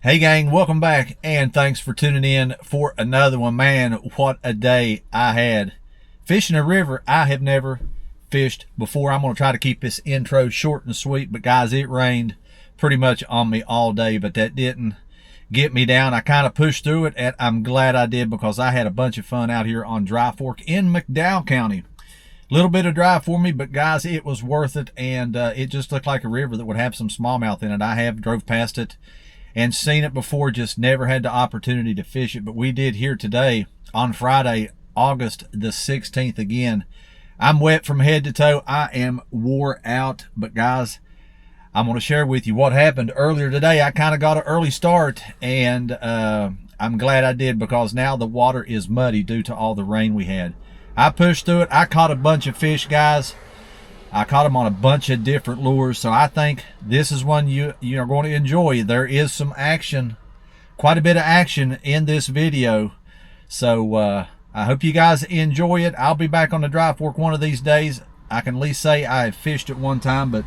Hey gang, welcome back and thanks for tuning in for another one. Man, what a day I had. Fishing a river I have never fished before. I'm going to try to keep this intro short and sweet, but guys, it rained pretty much on me all day, but that didn't get me down. I kind of pushed through it, and I'm glad I did because I had a bunch of fun out here on Dry Fork in McDowell County. Little bit of drive for me, but guys, it was worth it, and it just looked like a river that would have some smallmouth in it. I have drove past it and seen it before, just never had the opportunity to fish it, but we did here today on Friday, August the 16th. Again, I'm wet from head to toe. I am wore out, but guys, I'm going to share with you what happened earlier today. I kind of got an early start, and I'm glad I did because now the water is muddy due to all the rain we had. I pushed through it. I caught a bunch of fish, guys. I caught them on a bunch of different lures, so I think this is one you are going to enjoy. There is some action, quite a bit of action in this video, so I hope you guys enjoy it. I'll be back on the Dry Fork one of these days. I can at least say I have fished it one time, but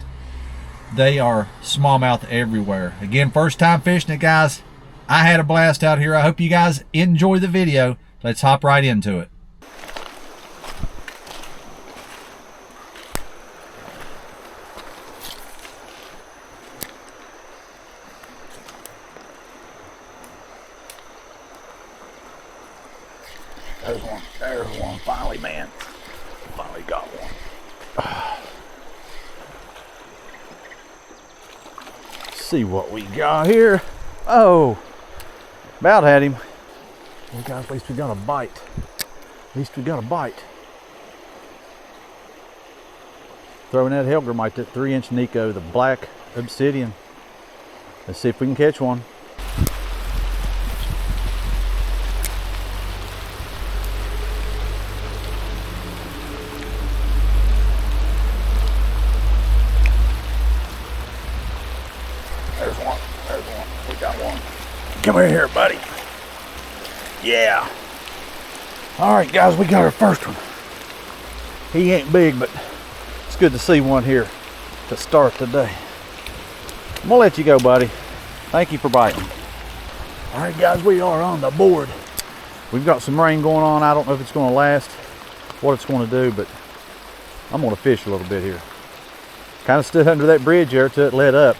they are smallmouth everywhere. Again, first time fishing it, guys. I had a blast out here. I hope you guys enjoy the video. Let's hop right into it. There's one, finally, man. Finally got one. See what we got here. Oh, about had him. Well, guys, at least we got a bite. At least we got a bite. Throwing that Helgramite, that 3-inch Nico, the black obsidian. Let's see if we can catch one. There's one. We got one. Come here, buddy. Yeah. All right, guys, we got our first one. He ain't big, but it's good to see one here to start the day. I'm gonna let you go, buddy. Thank you for biting. All right, guys, we are on the board. We've got some rain going on. I don't know if it's gonna last, what it's gonna do, but I'm gonna fish a little bit here. Kind of stood under that bridge there till it let up.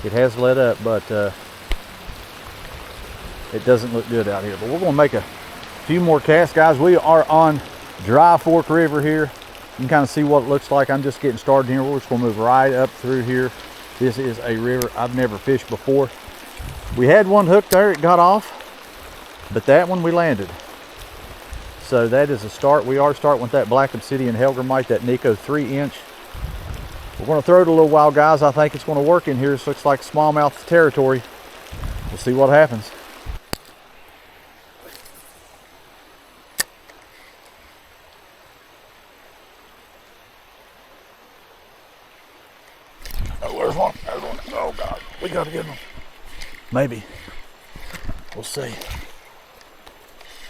It has let up, but it doesn't look good out here. But we're going to make a few more casts, guys. We are on Dry Fork River here. You can kind of see what it looks like. I'm just getting started here. We're just going to move right up through here. This is a river I've never fished before. We had one hooked there. It got off, but that one we landed. So that is a start. We are starting with that black obsidian Helgramite, that Nico 3-inch. We're going to throw it a little while, guys. I think it's going to work in here. This looks like smallmouth territory. We'll see what happens. Oh, there's one. There's one. Oh, God. We got to get one. Maybe. We'll see.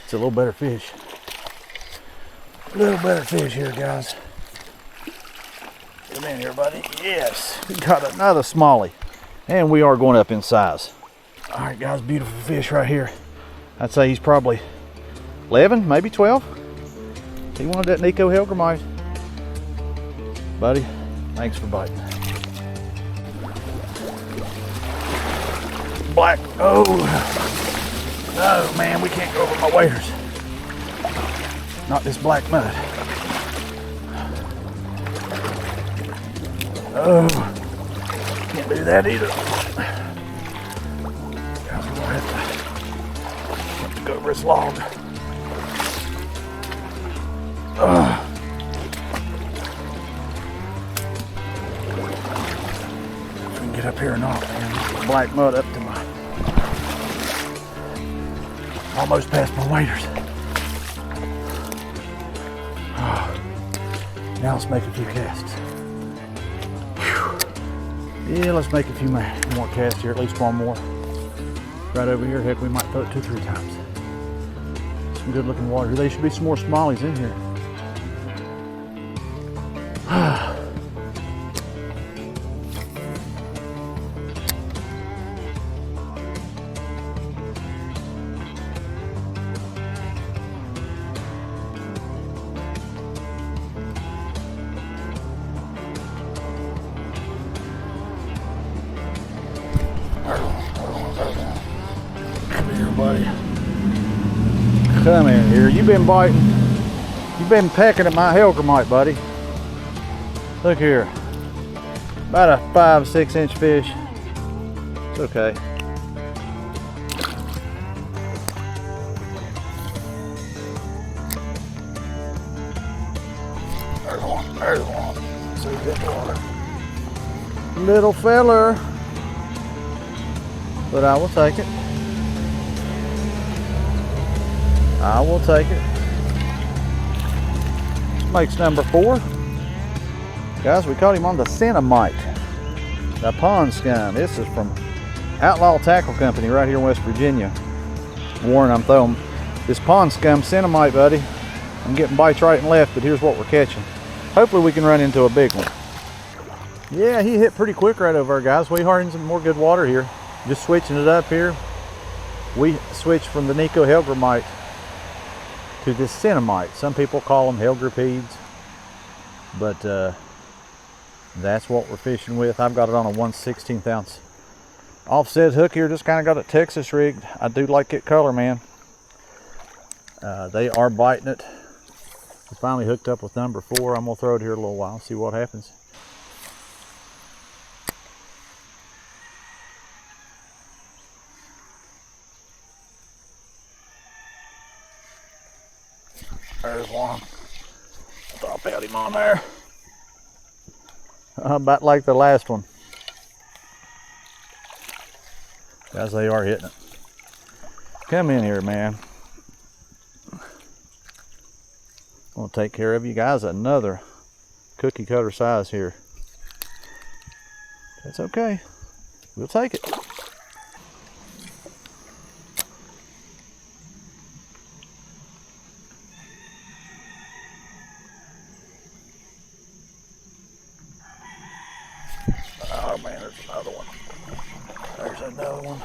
It's a little better fish. A little better fish here, guys. Come in here, buddy. Yes, we got another smallie, and we are going up in size. All right, guys, beautiful fish right here. I'd say he's probably 11, maybe 12. He wanted that Nico Helgramite. Buddy, thanks for biting. Black. Oh, no, man, we can't go over my waders. Not this black mud. Oh, can't do that either. Guys, we're gonna have to go over this log. If we can get up here or not, man. Black mud up to my, almost past my waders. Now let's make a few casts. Yeah, let's make a few more casts here, at least one more. Right over here, heck, we might throw it 2-3 times. Some good looking water. There should be some more smallies in here. buddy. Come in here. You've been biting. You've been pecking at my Hellgrammite, buddy. Look here. About a 5-6 inch fish. It's okay. There's one. There's one. See that water. Little feller. But I will take it. I will take it. Makes number 4. Guys, we caught him on the Cinnamite, the pond scum. This is from Outlaw Tackle Company right here in West Virginia. Warren, I'm throwing this pond scum Cinnamite, buddy. I'm getting bites right and left, but here's what we're catching. Hopefully we can run into a big one. Yeah, he hit pretty quick right over there, guys. We are in some more good water here. Just switching it up here. We switched from the Nico Hellgrammite to this Cinnamite. Some people call them Hellgrappides, but that's what we're fishing with. I've got it on a 1/16 ounce offset hook here. Just kind of got it Texas rigged. I do like it color, man. They are biting it. We finally hooked up with number 4. I'm gonna throw it here a little while, see what happens. There's one. Drop out him on there. About like the last one. Guys, they are hitting it. Come in here, man. I'm gonna take care of you guys. Another cookie cutter size here. That's okay. We'll take it. Oh man, there's another one. There's another one.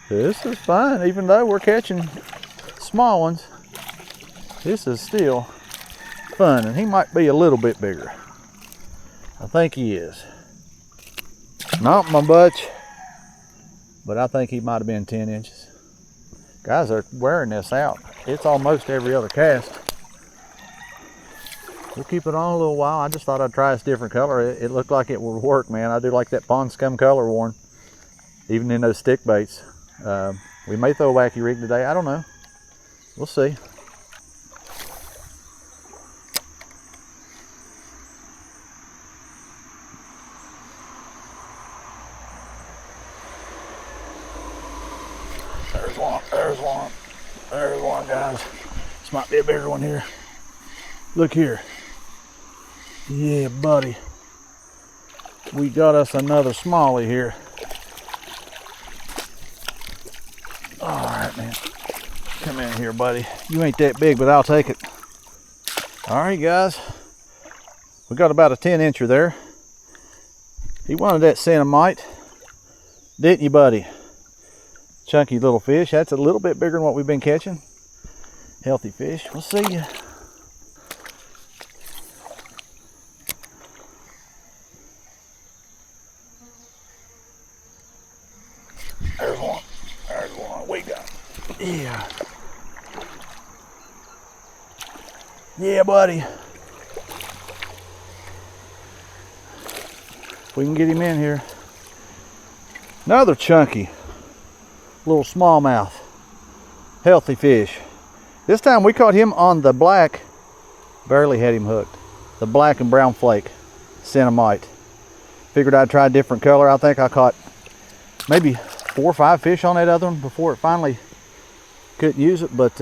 This is fine, even though we're catching small ones. This is still fun, and he might be a little bit bigger. I think he is. Not my butch, but I think he might have been 10 inches. Guys are wearing this out. It's almost every other cast. We'll keep it on a little while. I just thought I'd try this different color. It looked like it would work, man. I do like that pond scum color, Warren. Even in those stick baits. We may throw a wacky rig today. I don't know. We'll see. There's one. There's one. There's one, guys. This might be a bigger one here. Look here. Yeah, buddy. We got us another smallie here. All right, man. Come in here, buddy. You ain't that big, but I'll take it. All right, guys. We got about a 10-incher there. He wanted that Cinnamite, didn't you, buddy? Chunky little fish. That's a little bit bigger than what we've been catching. Healthy fish. We'll see you. There's one. There's one. We got it. Yeah. Yeah, buddy. If we can get him in here. Another chunky little smallmouth. Healthy fish. This time we caught him on the black. Barely had him hooked. The black and brown flake Cinnamite. Figured I'd try a different color. I think I caught maybe 4 or 5 fish on that other one before it finally couldn't use it, but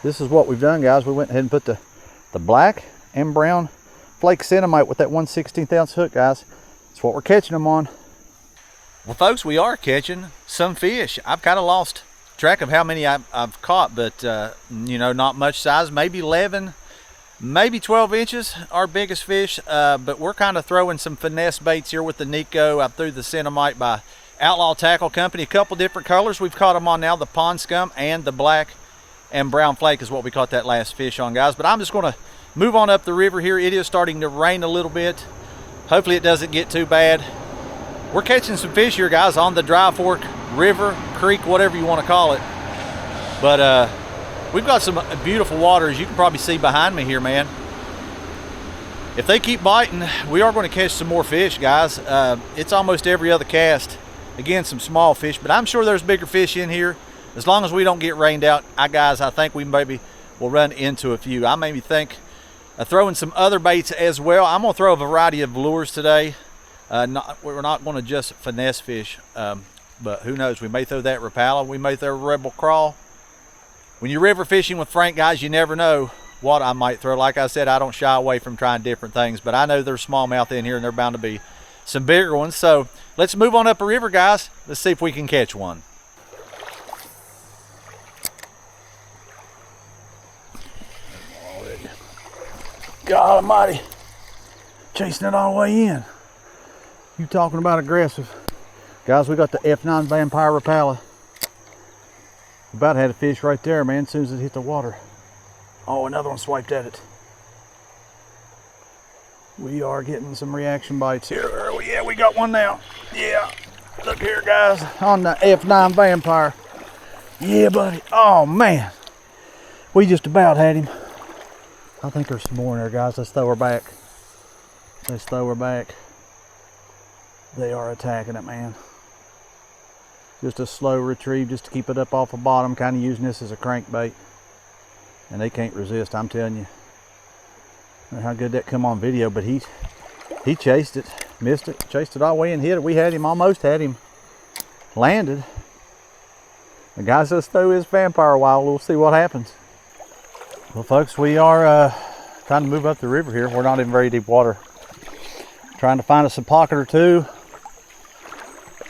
this is what we've done, guys. We went ahead and put the black and brown flake Cinnamite with that 1/16 ounce hook, guys. That's what we're catching them on. Well, folks, we are catching some fish. I've kind of lost track of how many I've caught, but you know, not much size. Maybe 11, maybe 12 inches, our biggest fish. But we're kind of throwing some finesse baits here with the Nico. I threw the Cinnamite by Outlaw Tackle Company, a couple different colors. We've caught them on now, the pond scum and the black and brown flake is what we caught that last fish on, guys. But I'm just going to move on up the river here. It is starting to rain a little bit. Hopefully it doesn't get too bad. We're catching some fish here, guys, on the Dry Fork River, creek, whatever you want to call it. But we've got some beautiful waters. You can probably see behind me here, man. If they keep biting, we are going to catch some more fish, guys. It's almost every other cast. Again, some small fish, but I'm sure there's bigger fish in here. As long as we don't get rained out, guys, I think we maybe will run into a few. I maybe think of throwing some other baits as well. I'm going to throw a variety of lures today. We're not going to just finesse fish, but who knows? We may throw that Rapala. We may throw a Rebel Crawl. When you're river fishing with Frank, guys, you never know what I might throw. Like I said, I don't shy away from trying different things, but I know there's smallmouth in here and they're bound to be some bigger ones. So let's move on up a river, guys. Let's see if we can catch one. God almighty, chasing it all the way in. You talking about aggressive. Guys, we got the F9 Vampire Rapala. About had a fish right there, man, as soon as it hit the water. Oh, another one swiped at it. We are getting some reaction bites here. Yeah, we got one now. Yeah, look here, guys, on the F9 Vampire. Yeah, buddy. Oh, man. We just about had him. I think there's some more in there, guys. Let's throw her back. Let's throw her back. They are attacking it, man. Just a slow retrieve just to keep it up off the bottom, kind of using this as a crankbait. And they can't resist, I'm telling you. I don't know how good that come on video, but he chased it, missed it, chased it all the way and hit it. We had him, almost had him landed. The guy says throw his Vampire a while, we'll see what happens. Well, folks, we are trying to move up the river here. We're not in very deep water. Trying to find us a pocket or two.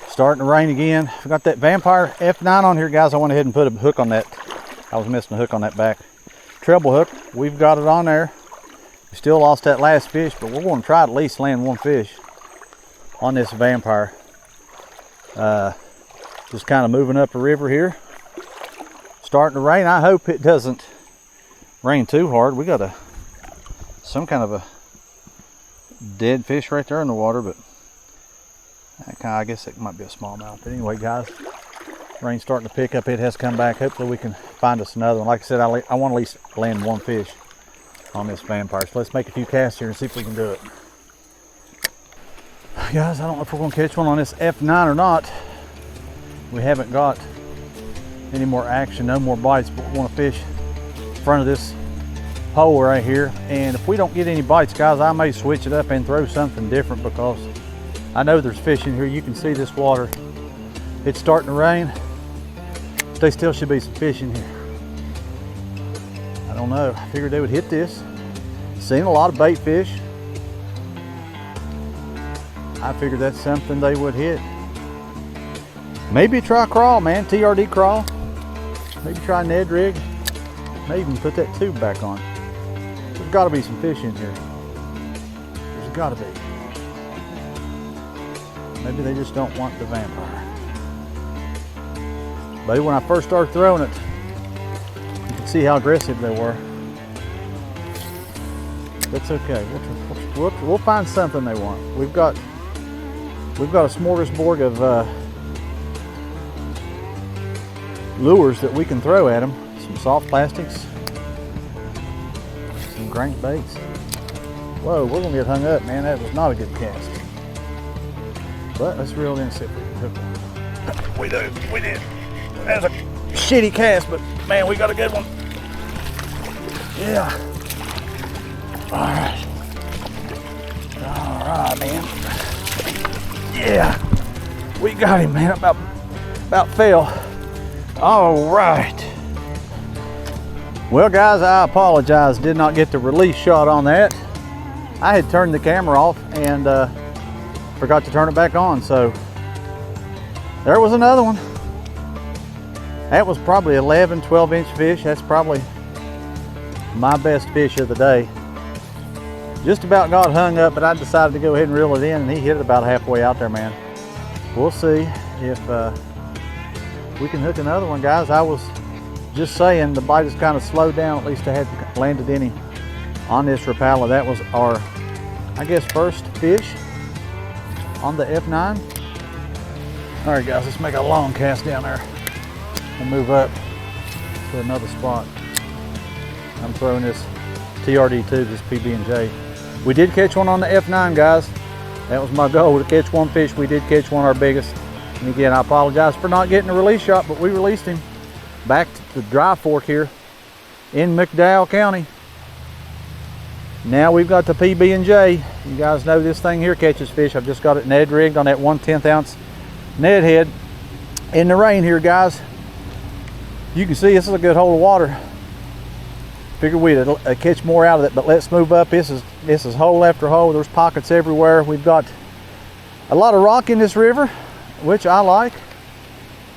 Starting to rain again. We got that Vampire F9 on here, guys. I went ahead and put a hook on that. I was missing a hook on that back treble hook. We've got it on there. We still lost that last fish, but we're going to try to at least land one fish on this Vampire. Just kind of moving up the river here. Starting to rain. I hope it doesn't rain too hard. We got some kind of a dead fish right there in the water, but I guess it might be a smallmouth. But anyway, guys, rain's starting to pick up. It has come back. Hopefully we can find us another one. Like I said, I want to at least land one fish on this Vampire. So let's make a few casts here and see if we can do it. Guys, I don't know if we're going to catch one on this F9 or not. We haven't got any more action, no more bites, but we want to fish in front of this hole right here. And if we don't get any bites, guys, I may switch it up and throw something different, because I know there's fish in here. You can see this water. It's starting to rain. There still should be some fish in here. I don't know. I figured they would hit this. Seen a lot of bait fish. I figured that's something they would hit. Maybe try crawl, man. TRD crawl. Maybe try Ned rig. Maybe even put that tube back on. There's got to be some fish in here. There's got to be. Maybe they just don't want the Vampire. But when I first started throwing it, you can see how aggressive they were. That's okay. We'll find something they want. We've got a smorgasbord of lures that we can throw at them. Some soft plastics, some crankbaits. Whoa, we're gonna get hung up, man. That was not a good cast. But let's reel in and see if we can hook one. We did. That was a shitty cast, but man, we got a good one. Yeah. All right, man. Yeah, we got him, man. About fell. All right. Well, guys, I apologize. Did not get the release shot on that. I had turned the camera off and forgot to turn it back on. So there was another one. That was probably 11, 12-inch fish. That's probably my best fish of the day. Just about got hung up, but I decided to go ahead and reel it in, and he hit it about halfway out there, man. We'll see if we can hook another one, guys. I was just saying the bite has kind of slowed down. At least I hadn't landed any on this Rapala. That was our, I guess, first fish on the F9. All right, guys, let's make a long cast down there and move up to another spot. I'm throwing this TRD tube, this PB&J. We did catch one on the F9, guys. That was my goal, to catch one fish. We did catch one, our biggest. And again, I apologize for not getting a release shot, but we released him back to the Dry Fork here in McDowell County. Now we've got the PB&J. You guys know this thing here catches fish. I've just got it Ned rigged on that 1/10 ounce Ned head. In the rain here, guys, you can see this is a good hole of water. Figured we'd catch more out of it, but let's move up. This is hole after hole. There's pockets everywhere. We've got a lot of rock in this river, which I like.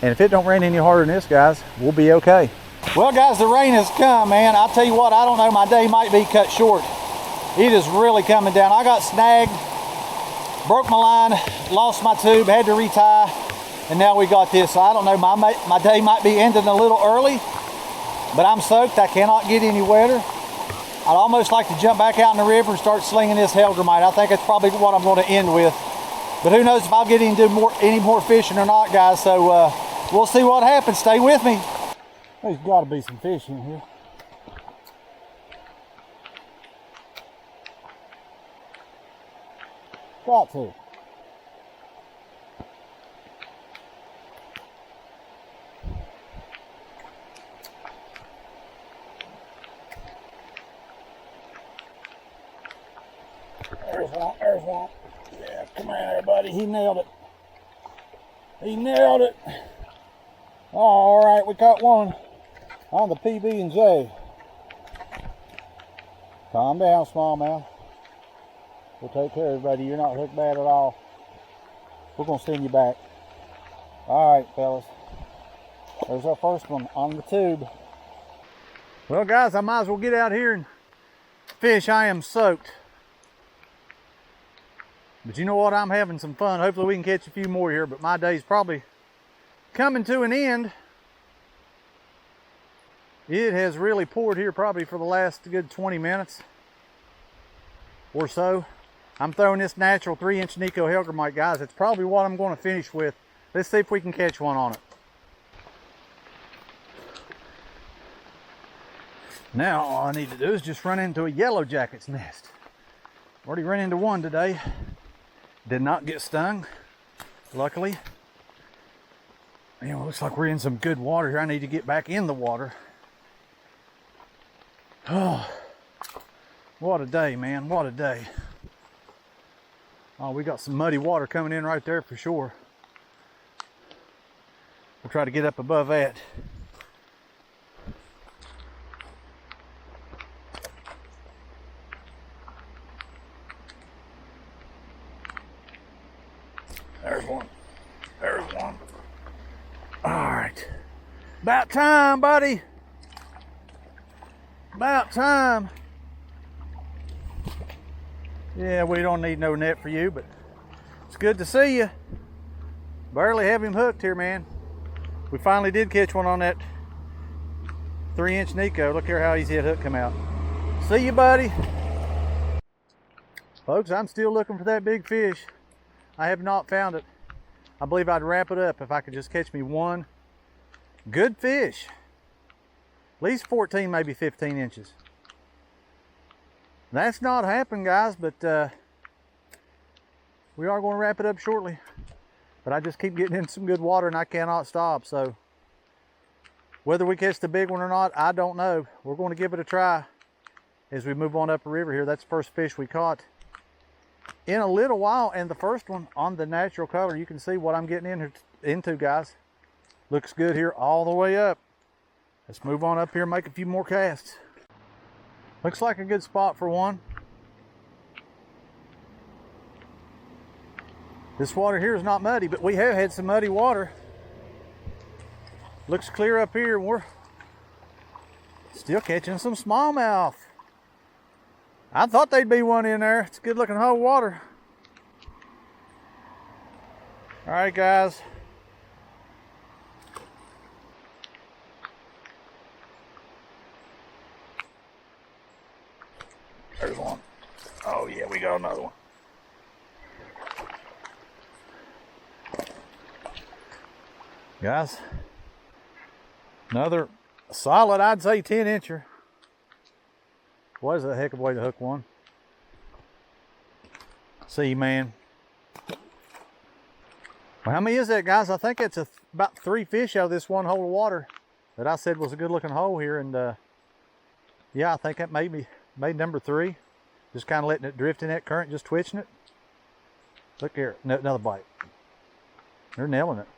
And if it don't rain any harder than this, guys, we'll be okay. Well, guys, the rain has come, man. I'll tell you what, I don't know, my day might be cut short. It is really coming down. I got snagged, broke my line, lost my tube, had to retie, and now we got this. So I don't know, my day might be ending a little early, but I'm soaked. I cannot get any wetter. I'd almost like to jump back out in the river and start slinging this Helgramite. I think that's probably what I'm going to end with. But who knows if I'll get into any more fishing or not, guys. So we'll see what happens. Stay with me. There's got to be some fish in here. Got to. There's one. Yeah, come here, everybody. He nailed it. He nailed it. Oh, all right, we caught one on the PB&J. Calm down, smallmouth. We'll take care of everybody. You're not hooked bad at all. We're gonna send you back. All right, fellas. There's our first one on the tube. Well, guys, I might as well get out here and fish. I am soaked. But you know what? I'm having some fun. Hopefully we can catch a few more here, but my day's probably coming to an end. It has really poured here probably for the last good 20 minutes or so. I'm throwing this natural 3-inch Nico Helgramite, guys. It's probably what I'm going to finish with. Let's see if we can catch one on it. Now all I need to do is just run into a yellow jacket's nest. Already ran into one today. Did not get stung, luckily. You know, looks like we're in some good water here. I need to get back in the water. Oh, what a day, man, what a day. Oh, we got some muddy water coming in right there for sure. We'll try to get up above that. There's one. There's one. All right. About time, buddy. About time. Yeah, we don't need no net for you, but it's good to see you. Barely have him hooked here, man. We finally did catch one on that 3-inch Nico. Look here how he's had hook come out. See you, buddy. Folks, I'm still looking for that big fish. I have not found it. I believe I'd wrap it up if I could just catch me one good fish. At least 14, maybe 15 inches. That's not happened, guys, but we are going to wrap it up shortly. But I just keep getting in some good water and I cannot stop. So whether we catch the big one or not, I don't know. We're going to give it a try as we move on up the river here. That's the first fish we caught in a little while, and the first one on the natural color. You can see what I'm getting into, guys. Looks good here all the way up. Let's move on up here and make a few more casts. Looks like a good spot for one. This water here is not muddy, but we have had some muddy water. Looks clear up here, and we're still catching some smallmouth. I thought there'd be one in there. It's a good looking hole of water. All right, guys. There's one. Oh yeah, we got another one. Guys, another solid, I'd say 10-incher. Was a heck of a way to hook one. See, man. Well, how many is that, guys? I think it's about 3 fish out of this one hole of water that I said was a good looking hole here. And yeah, I think that made number 3. Just kind of letting it drift in that current, just twitching it. Look here, another bite. They're nailing it.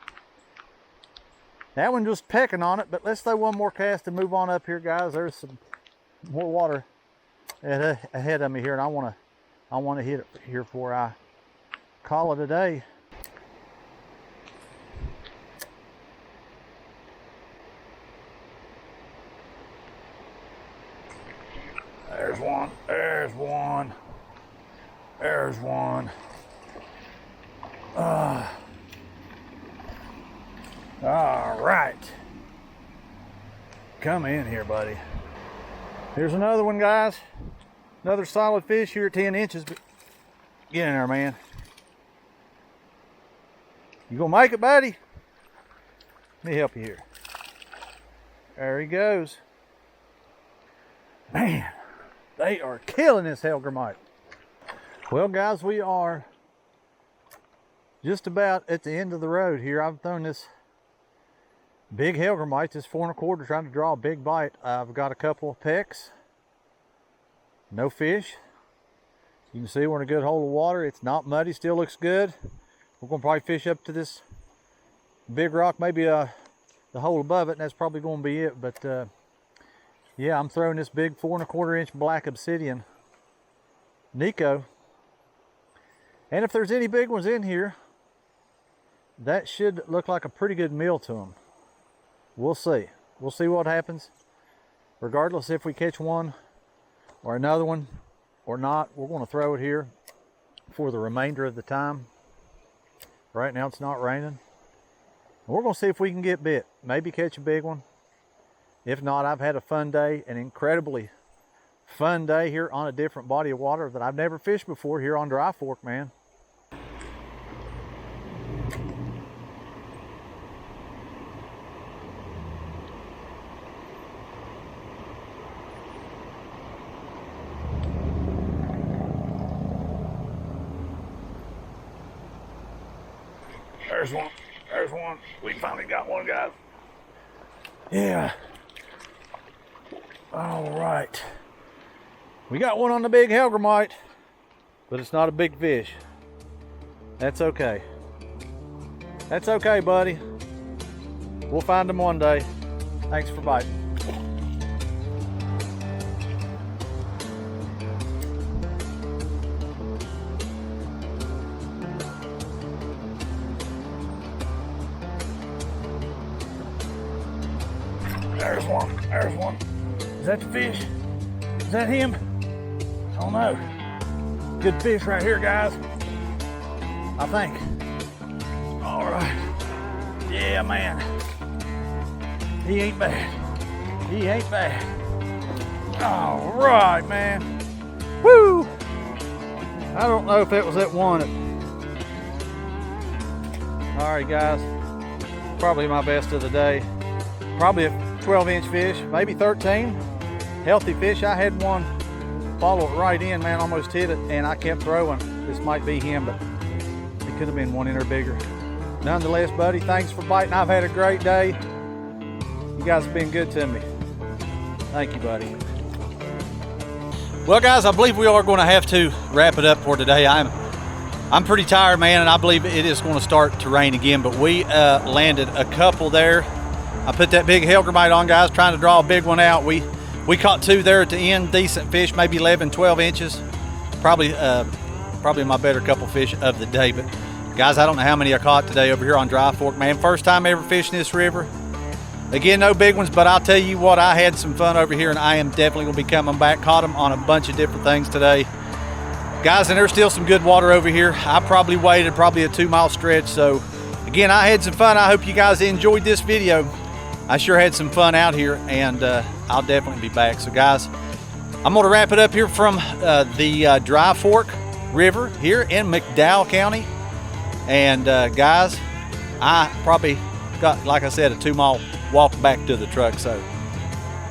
That one just pecking on it, but let's throw one more cast and move on up here, guys. There's some more water ahead of me here, and I want to hit it here before I call it a day. There's one. There's one. There's one. All right. Come in here, buddy. Here's another one, guys. Another solid fish here at 10 inches. But get in there, man. You gonna make it, buddy? Let me help you here. There he goes. Man, they are killing this hellgrammite. Well, guys, we are just about at the end of the road here. I've thrown this big hellgrammite, this 4 1/4, trying to draw a big bite. I've got a couple of pecks. No fish. You can see we're in a good hole of water. It's not muddy, still looks good. We're gonna probably fish up to this big rock, maybe the hole above it, and that's probably gonna be it. But yeah, I'm throwing this big 4 1/4 inch black obsidian Nico. And if there's any big ones in here, that should look like a pretty good meal to them. We'll see. We'll see what happens. Regardless if we catch one or another one or not, we're going to throw it here for the remainder of the time. Right now it's not raining. We're going to see if we can get bit. Maybe catch a big one. If not, I've had a fun day, an incredibly fun day here on a different body of water that I've never fished before here on Dry Fork, man. There's one. There's one. We finally got one, guys. Yeah. All right. We got one on the big hellgrammite, but it's not a big fish. That's okay. That's okay, buddy. We'll find them one day. Thanks for biting. There's one. There's one. Is that the fish? Is that him? I don't know. Good fish right here, guys. I think. All right. Yeah, man. He ain't bad. He ain't bad. All right, man. Woo! I don't know if it was that one. All right, guys. Probably my best of the day. Probably a 12-inch fish, maybe 13. Healthy fish. I had one follow it right in, man, almost hit it, and I kept throwing. This might be him, but it could have been one in or bigger. Nonetheless, buddy, thanks for biting. I've had a great day. You guys have been good to me. Thank you, buddy. Well, guys, I believe we are going to have to wrap it up for today. I'm pretty tired, man, and I believe it is going to start to rain again, but we landed a couple there. I put that big hellgrammite on, guys, trying to draw a big one out. We caught 2 there at the end, decent fish, maybe 11, 12 inches. Probably my better couple fish of the day. But guys, I don't know how many I caught today over here on Dry Fork, man. First time ever fishing this river. Again, no big ones, but I'll tell you what, I had some fun over here, and I am definitely going to be coming back. Caught them on a bunch of different things today. Guys, and there's still some good water over here. I probably waded a 2-mile stretch. So again, I had some fun. I hope you guys enjoyed this video. I sure had some fun out here, and I'll definitely be back. So guys, I'm going to wrap it up here from the Dry Fork River here in McDowell County. And guys, I probably got, like I said, a 2-mile walk back to the truck. So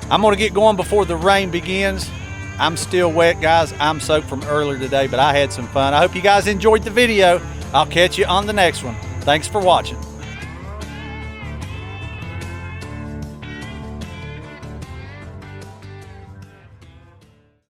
I'm gonna get going before the rain begins. I'm still wet, guys. I'm soaked from earlier today, but I had some fun. I hope you guys enjoyed the video. I'll catch you on the next one. Thanks for watching.